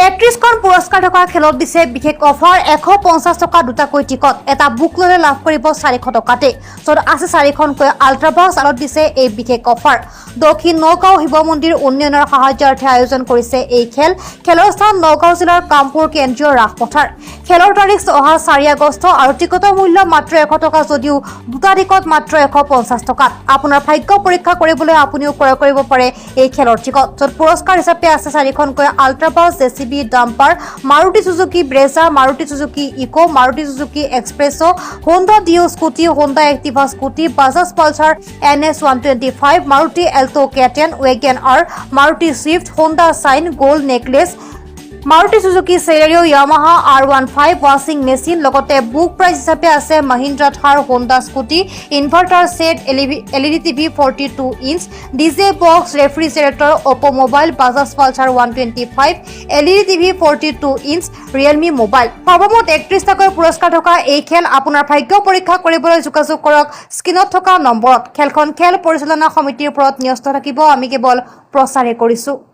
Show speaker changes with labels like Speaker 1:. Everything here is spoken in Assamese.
Speaker 1: 31খন পুৰস্কাৰ থকা খেলত দিছে বিশেষ অফাৰ 150 টকা দুটাকৈ টিকট এটা বুক ললে লাভ কৰিব 400 টকাতে য'ত আছে 4খনকৈ আল্ট্ৰাবাছ আলত দিছে এই বিশেষ অফাৰ দক্ষিণ নগাঁও শিৱ মন্দিৰ উন্নয়নৰ সাহায্যাৰ্থে আয়োজন কৰিছে এই খেলৰ স্থান নগাঁও জিলাৰ কামপুৰ কেন্দ্ৰীয় ৰাসপথাৰ খেলৰ তাৰিখ অহা 4 আগষ্ট আৰু টিকটৰ মূল্য মাত্ৰ 100 টকা যদিও দুটা টিকট মাত্ৰ 150 টকাত আপোনাৰ ভাগ্য পৰীক্ষা কৰিবলৈ আপুনিও ক্ৰয় কৰিব পাৰে এই খেলৰ টিকট য'ত পুৰস্কাৰ হিচাপে আছে 4খনকৈ আল্ট্ৰাবাছ JCB dumper Maruti Suzuki Brezza Maruti Suzuki Eeco Maruti Suzuki Spresso Honda Dio scooty Honda Activa scooty Bajaj Pulsar NS 125 Maruti Alto K10 Wagon R Maruti Swift Honda Shine gold necklace Maruti Suzuki Celerio Yamaha R15 ৱাশ্বিং মেচিন লগতে বুক প্ৰাইচ হিচাপে আছে Mahindra Thar Honda scooty inverter set LED TV 42 inch DJ box refrigerator Oppo mobile Bajaj Pulsar 125 LED TV 42 inch Realme mobile সৰ্বমুঠ 31 টাকৈ পুৰস্কাৰ থকা এই খেল আপোনাৰ ভাগ্য পৰীক্ষা কৰিবলৈ যোগাযোগ কৰক স্ক্ৰীনত থকা নম্বৰত খেলখন খেল পৰিচালনা সমিতিৰ ওপৰত ন্যস্ত থাকিব আমি কেৱল প্ৰচাৰে কৰিছো।